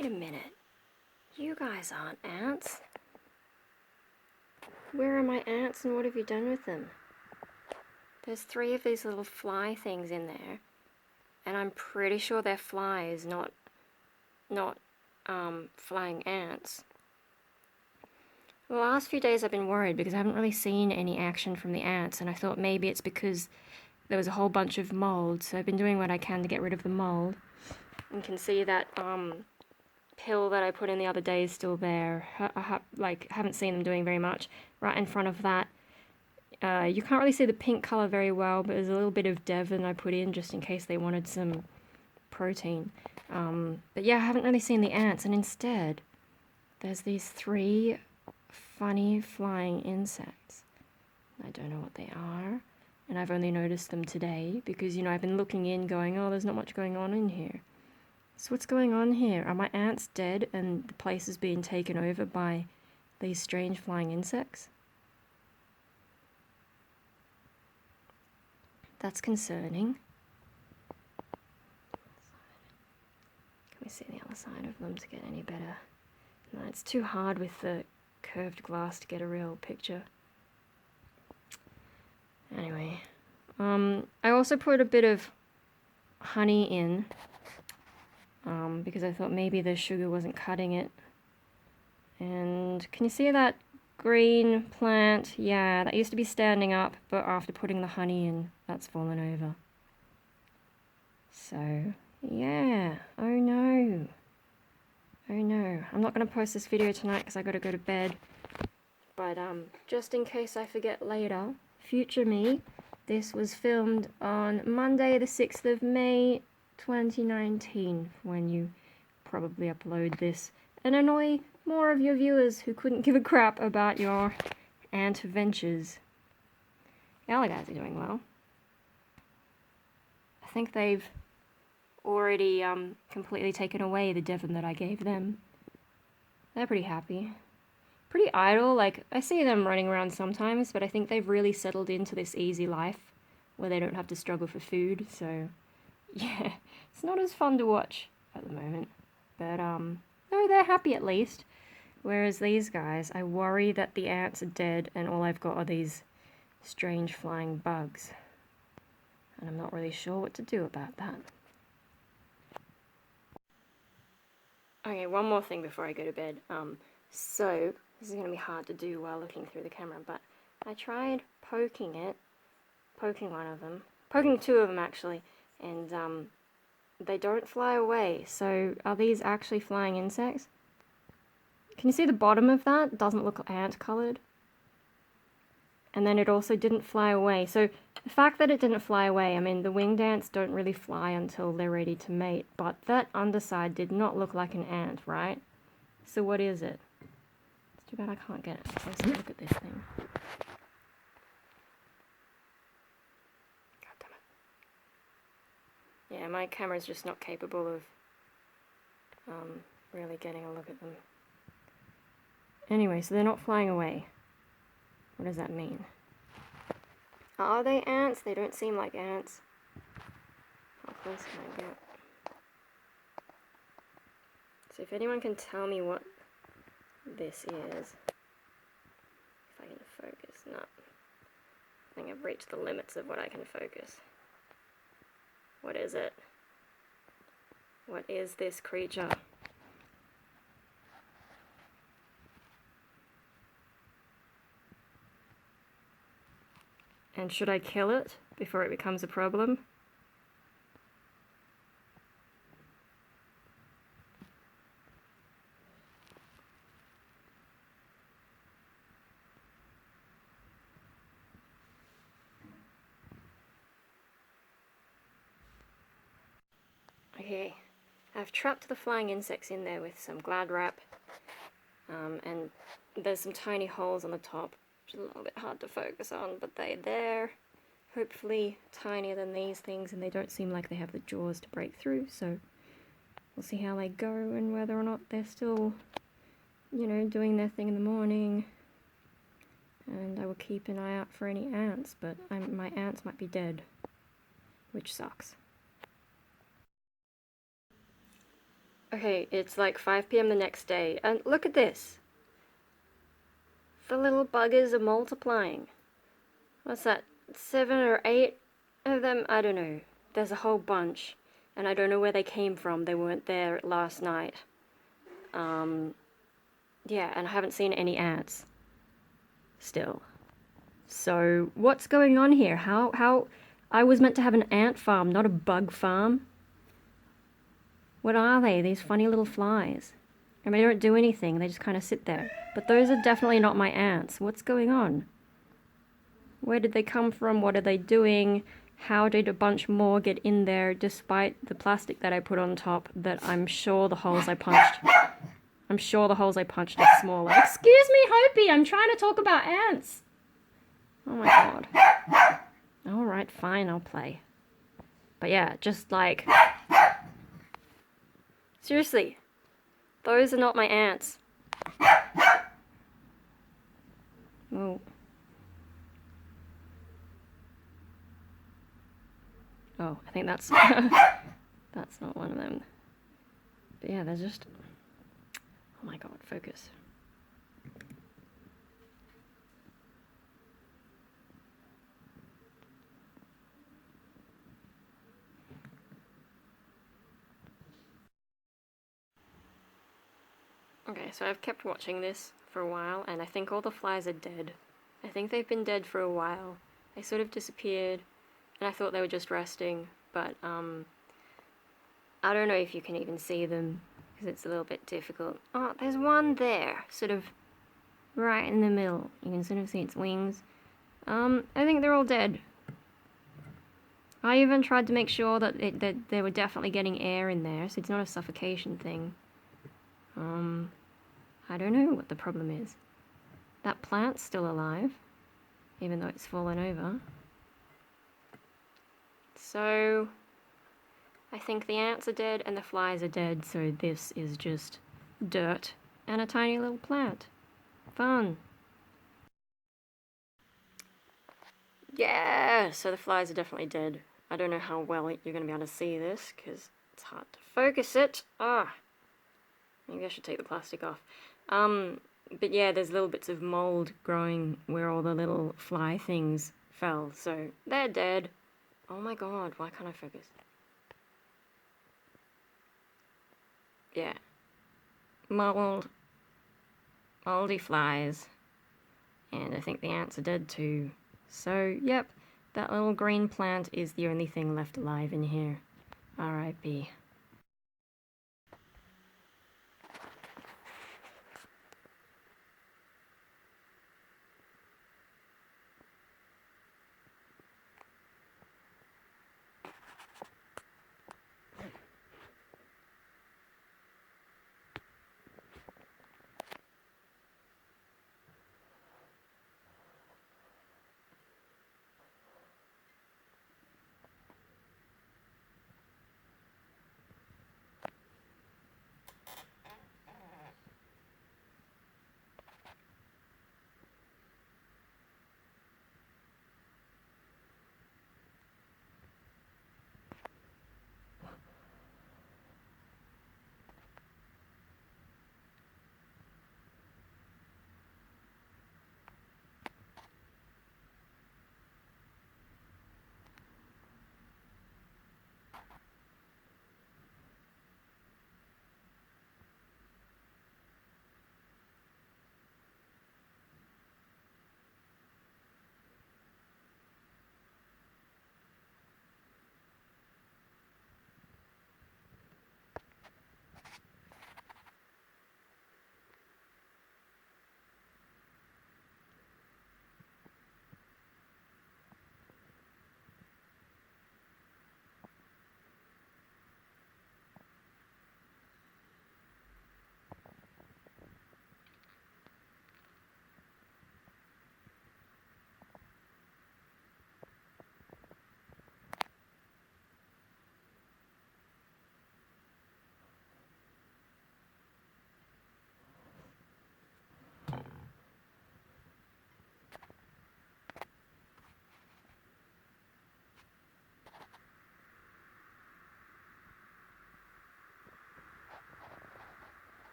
Wait a minute. You guys aren't ants. Where are my ants and what have you done with them? There's 3 of these little fly things in there, and I'm pretty sure they're flies, not flying ants. The last few days I've been worried because I haven't really seen any action from the ants, and I thought maybe it's because there was a whole bunch of mold, so I've been doing what I can to get rid of the mold. You can see that pill that I put in the other day is still there. I haven't seen them doing very much. Right in front of that, you can't really see the pink color very well, but there's a little bit of Devon I put in just in case they wanted some protein. But yeah, I haven't really seen the ants, and instead there's these 3 funny flying insects. I don't know what they are, and I've only noticed them today because, you know, I've been looking in going, oh, there's not much going on in here. So what's going on here? Are my ants dead and the place is being taken over by these strange flying insects? That's concerning. Can we see the other side of them to get any better? No, it's too hard with the curved glass to get a real picture. Anyway, I also put a bit of honey in because I thought maybe the sugar wasn't cutting it. And can you see that green plant? Yeah, that used to be standing up, but after putting the honey in, that's fallen over. So, yeah. Oh no. Oh no. I'm not going to post this video tonight because I got to go to bed. But just in case I forget later, future me, this was filmed on Monday the 6th of May 2019, when you probably upload this and annoy more of your viewers who couldn't give a crap about your ant adventures. The other guys are doing well. I think they've already completely taken away the Devon that I gave them. They're pretty happy. Pretty idle, like, I see them running around sometimes, but I think they've really settled into this easy life where they don't have to struggle for food, so yeah, it's not as fun to watch at the moment. But, no, they're happy at least. Whereas these guys, I worry that the ants are dead and all I've got are these strange flying bugs. And I'm not really sure what to do about that. Okay, one more thing before I go to bed. So, this is going to be hard to do while looking through the camera, but I tried poking one of them, poking 2 of them actually, and they don't fly away. So are these actually flying insects? Can you see the bottom of that? It doesn't look ant colored. And then it also didn't fly away. So the fact that it didn't fly away, I mean, the winged ants don't really fly until they're ready to mate, but that underside did not look like an ant, right? So what is it? It's too bad I can't get a closer look at this thing. God damn it. Yeah, my camera's just not capable of really getting a look at them. Anyway, so they're not flying away. What does that mean? Are they ants? They don't seem like ants. How close can I get? So if anyone can tell me what this is, if I can focus, no. I think I've reached the limits of what I can focus. What is it? What is this creature? And should I kill it before it becomes a problem? Okay, I've trapped the flying insects in there with some Glad wrap, and there's some tiny holes on the top, which is a little bit hard to focus on, but they're there, hopefully tinier than these things, and they don't seem like they have the jaws to break through, so we'll see how they go and whether or not they're still, you know, doing their thing in the morning. And I will keep an eye out for any ants, but my ants might be dead, which sucks. Okay, it's like 5 p.m. the next day, and look at this. The little buggers are multiplying. What's that? 7 or 8 of them? I don't know. There's a whole bunch, and I don't know where they came from. They weren't there last night. Yeah, and I haven't seen any ants. Still. So, what's going on here? How... I was meant to have an ant farm, not a bug farm. What are they? These funny little flies. I mean, they don't do anything. They just kind of sit there. But those are definitely not my ants. What's going on? Where did they come from? What are they doing? How did a bunch more get in there despite the plastic that I put on top that I'm sure the holes I punched... I'm sure the holes I punched are smaller. Excuse me, Hopi! I'm trying to talk about ants! Oh my god. Alright, fine, I'll play. But yeah, just like... Seriously. Those are not my ants. Whoa. Oh, I think that's... that's not one of them. But yeah, they're just... Oh my god, focus. Okay, so I've kept watching this for a while, and I think all the flies are dead. I think they've been dead for a while. They sort of disappeared, and I thought they were just resting, but, I don't know if you can even see them, because it's a little bit difficult. Oh, there's one there, sort of right in the middle. You can sort of see its wings. I think they're all dead. I even tried to make sure that they were definitely getting air in there, so it's not a suffocation thing. I don't know what the problem is. That plant's still alive, even though it's fallen over. So, I think the ants are dead and the flies are dead, so this is just dirt and a tiny little plant. Fun. Yeah, so the flies are definitely dead. I don't know how well you're going to be able to see this, because it's hard to focus it. Ah, maybe I should take the plastic off. But yeah, there's little bits of mold growing where all the little fly things fell, so they're dead. Oh my god, why can't I focus? Yeah. Moldy flies. And I think the ants are dead too. So, yep, that little green plant is the only thing left alive in here. R.I.P.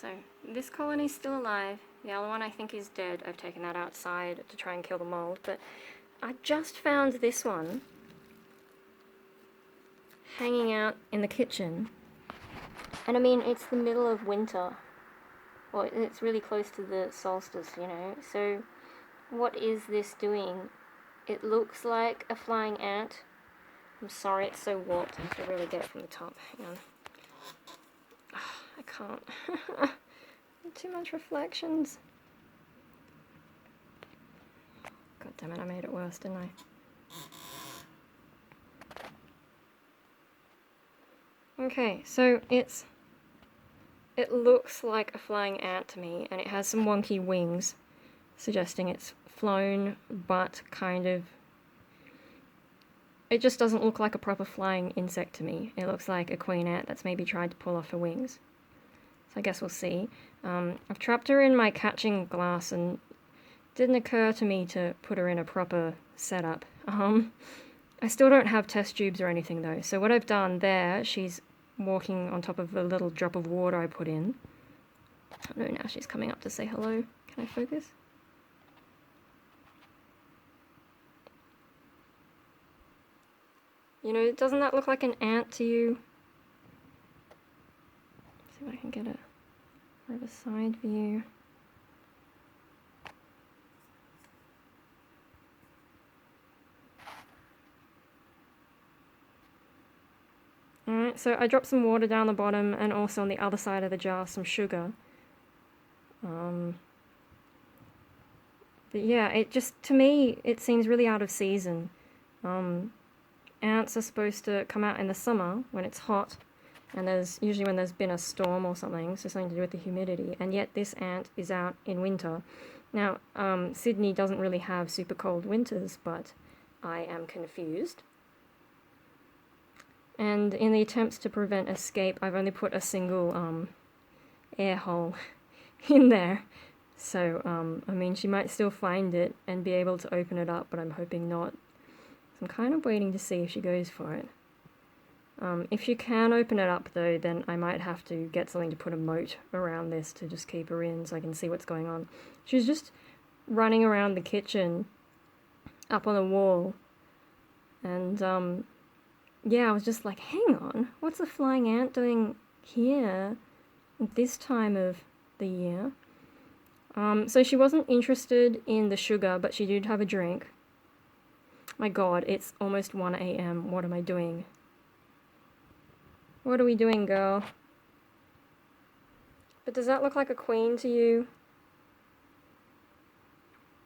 So this colony's still alive. The other one I think is dead. I've taken that outside to try and kill the mold, but I just found this one hanging out in the kitchen. And I mean, it's the middle of winter. Well, it's really close to the solstice, you know. So what is this doing? It looks like a flying ant. I'm sorry, it's so warped. I have to really get it from the top. Hang on. Oh, I can't. Too much reflections. God damn it, I made it worse, didn't I? Okay, so it looks like a flying ant to me, and it has some wonky wings, suggesting it's flown, but kind of... It just doesn't look like a proper flying insect to me. It looks like a queen ant that's maybe tried to pull off her wings. So I guess we'll see. I've trapped her in my catching glass, and it didn't occur to me to put her in a proper setup. I still don't have test tubes or anything though, so what I've done there, she's walking on top of a little drop of water I put in. Oh no, now she's coming up to say hello. Can I focus? You know, doesn't that look like an ant to you? Let's see if I can get more of a side view. Alright, so I dropped some water down the bottom, and also on the other side of the jar some sugar. But yeah, it just, to me, it seems really out of season. Ants are supposed to come out in the summer when it's hot, and there's usually when there's been a storm or something, so something to do with the humidity, and yet this ant is out in winter. Now, Sydney doesn't really have super cold winters, but I am confused. And in the attempts to prevent escape, I've only put a single air hole in there. So, I mean, she might still find it and be able to open it up, but I'm hoping not. So I'm kind of waiting to see if she goes for it. If she can open it up, though, then I might have to get something to put a moat around this to just keep her in so I can see what's going on. She's just running around the kitchen, up on the wall, and, yeah, I was just like, hang on, what's a flying ant doing here at this time of the year? So she wasn't interested in the sugar, but she did have a drink. My god, it's almost 1 AM. What am I doing? What are we doing, girl? But does that look like a queen to you?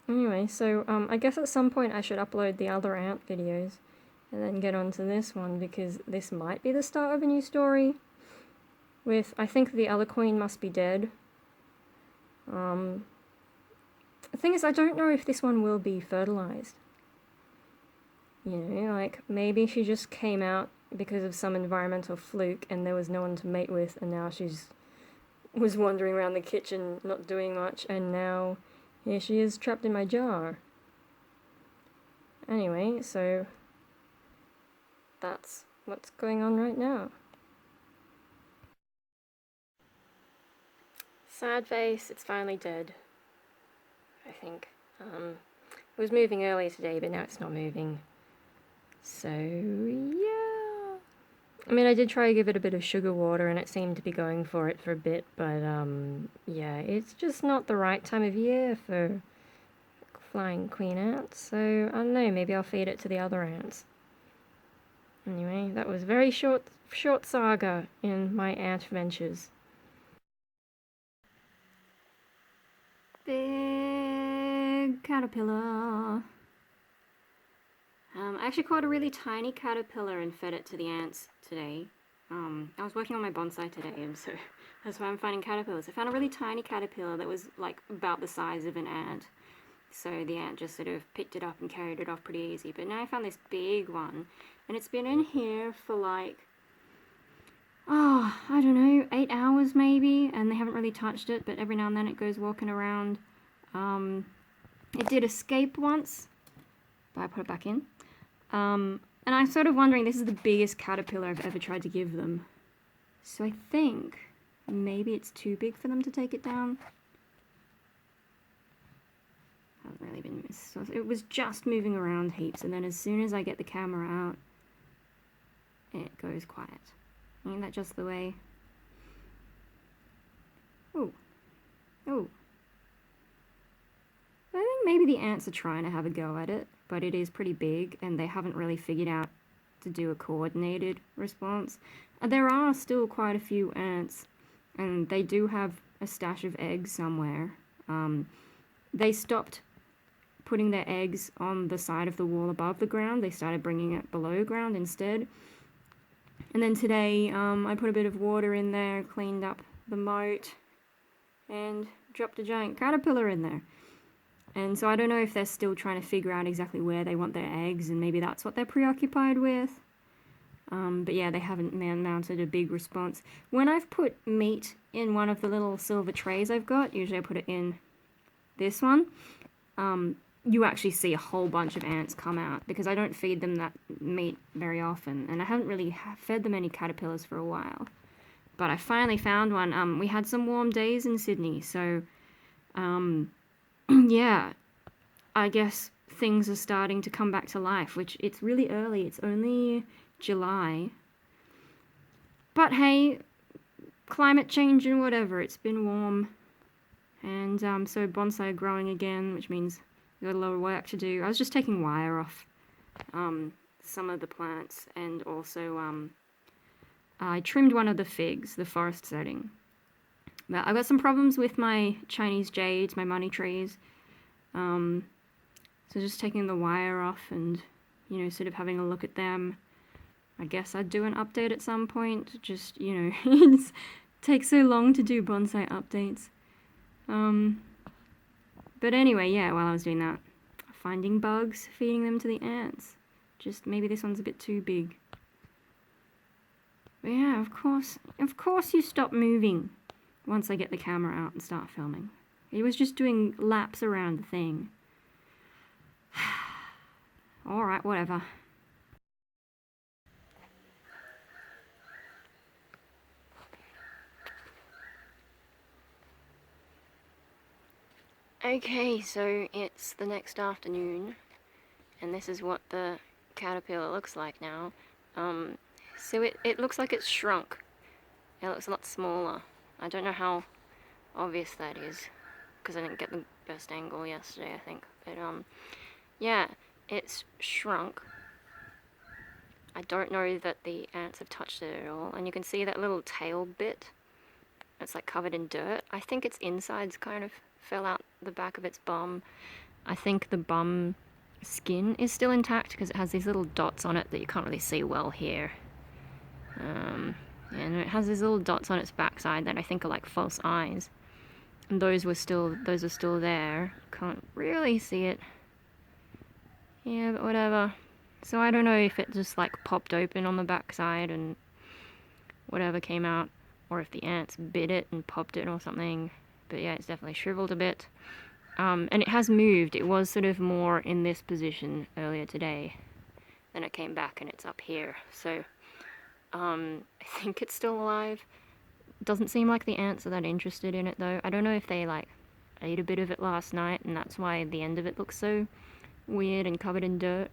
Anyway, so I guess at some point I should upload the other ant videos and then get onto this one, because this might be the start of a new story with, I think the other queen must be dead. The thing is, I don't know if this one will be fertilized. You know, like, maybe she just came out because of some environmental fluke and there was no one to mate with, and now was wandering around the kitchen not doing much, and now here she is trapped in my jar. Anyway, so that's what's going on right now. Sad face, it's finally dead, I think. It was moving earlier today, but now it's not moving. So, yeah. I mean, I did try to give it a bit of sugar water, and it seemed to be going for it for a bit, but, yeah, it's just not the right time of year for flying queen ants, so, I don't know, maybe I'll feed it to the other ants. Anyway, that was a very short saga in my ant ventures. Big caterpillar. I actually caught a really tiny caterpillar and fed it to the ants today. I was working on my bonsai today, and so that's why I'm finding caterpillars. I found a really tiny caterpillar that was like about the size of an ant. So the ant just sort of picked it up and carried it off pretty easy. But now I found this big one, and it's been in here for like, oh, I don't know, 8 hours maybe, and they haven't really touched it, but every now and then it goes walking around. It did escape once, but I put it back in. And I'm sort of wondering, this is the biggest caterpillar I've ever tried to give them. So I think maybe it's too big for them to take it down. Hasn't really been missed. So it was just moving around heaps, and then as soon as I get the camera out, it goes quiet. Ain't that just the way? Oh. Oh. I think maybe the ants are trying to have a go at it, but it is pretty big, and they haven't really figured out to do a coordinated response. There are still quite a few ants, and they do have a stash of eggs somewhere. They stopped putting their eggs on the side of the wall above the ground. They started bringing it below ground instead. And then today, I put a bit of water in there, cleaned up the moat, and dropped a giant caterpillar in there. And so I don't know if they're still trying to figure out exactly where they want their eggs, and maybe that's what they're preoccupied with. But yeah, they haven't mounted a big response. When I've put meat in one of the little silver trays I've got, usually I put it in this one, you actually see a whole bunch of ants come out, because I don't feed them that meat very often, and I haven't really fed them any caterpillars for a while. But I finally found one. We had some warm days in Sydney, so yeah, I guess things are starting to come back to life, which it's really early. It's only July. But hey, climate change and whatever, it's been warm. And so bonsai are growing again, which means we've got a lot of work to do. I was just taking wire off some of the plants, and also I trimmed one of the figs, the forest setting. But I've got some problems with my Chinese jades, my money trees. So just taking the wire off and, you know, sort of having a look at them. I guess I'd do an update at some point. Just, you know, it takes so long to do bonsai updates. But anyway, yeah, while I was doing that, finding bugs, feeding them to the ants. Just maybe this one's a bit too big. But yeah, of course you stop moving once I get the camera out and start filming. It was just doing laps around the thing. Alright, whatever. Okay, so it's the next afternoon, and this is what the caterpillar looks like now. So it looks like it's shrunk. It looks a lot smaller. I don't know how obvious that is, because I didn't get the best angle yesterday, I think. But yeah, it's shrunk. I don't know that the ants have touched it at all, and you can see that little tail bit. It's like covered in dirt. I think its insides kind of fell out the back of its bum. I think the bum skin is still intact because it has these little dots on it that you can't really see well here. And it has these little dots on its backside that I think are like false eyes. And those are still there. Can't really see it. Yeah, but whatever. So I don't know if it just like popped open on the backside and whatever came out, or if the ants bit it and popped it or something. But yeah, it's definitely shriveled a bit. And it has moved. It was sort of more in this position earlier today. Then it came back and it's up here. So I think it's still alive. Doesn't seem like the ants are that interested in it though. I don't know if they like ate a bit of it last night and that's why the end of it looks so weird and covered in dirt,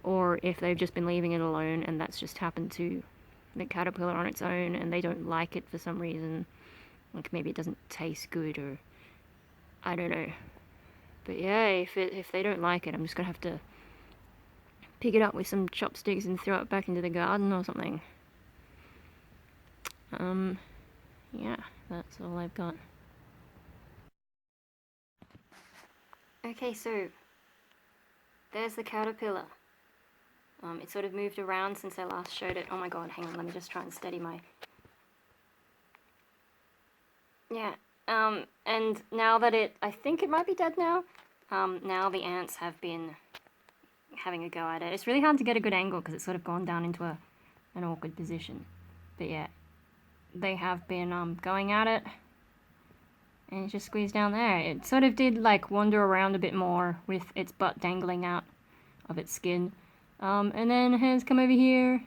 or if they've just been leaving it alone and that's just happened to the caterpillar on its own and they don't like it for some reason. Like maybe it doesn't taste good, or I don't know. But yeah, if they don't like it, I'm just gonna have to pick it up with some chopsticks and throw it back into the garden or something. Yeah, that's all I've got. Okay, so there's the caterpillar. It sort of moved around since I last showed it. Oh my god, hang on, let me just try and steady my... Yeah, and now that I think it might be dead now. Now the ants have been having a go at it. It's really hard to get a good angle because it's sort of gone down into an awkward position. But yeah, they have been going at it, and it just squeezed down there. It sort of did like wander around a bit more with its butt dangling out of its skin. And then has come over here.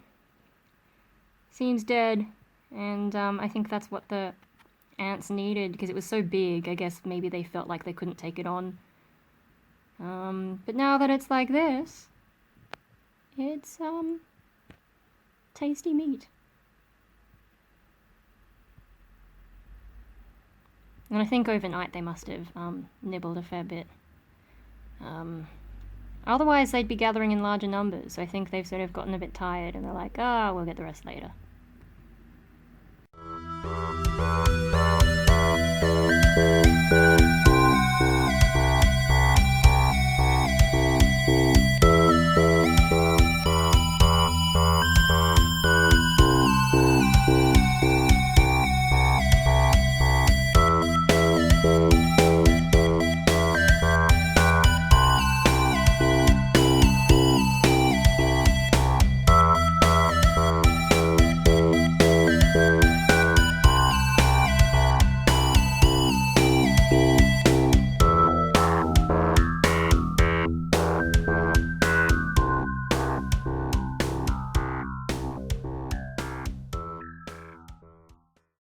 Seems dead, and I think that's what the ants needed because it was so big. I guess maybe they felt like they couldn't take it on. But now that it's like this, it's tasty meat. And I think overnight they must have nibbled a fair bit. Otherwise, they'd be gathering in larger numbers. So I think they've sort of gotten a bit tired and they're like, we'll get the rest later.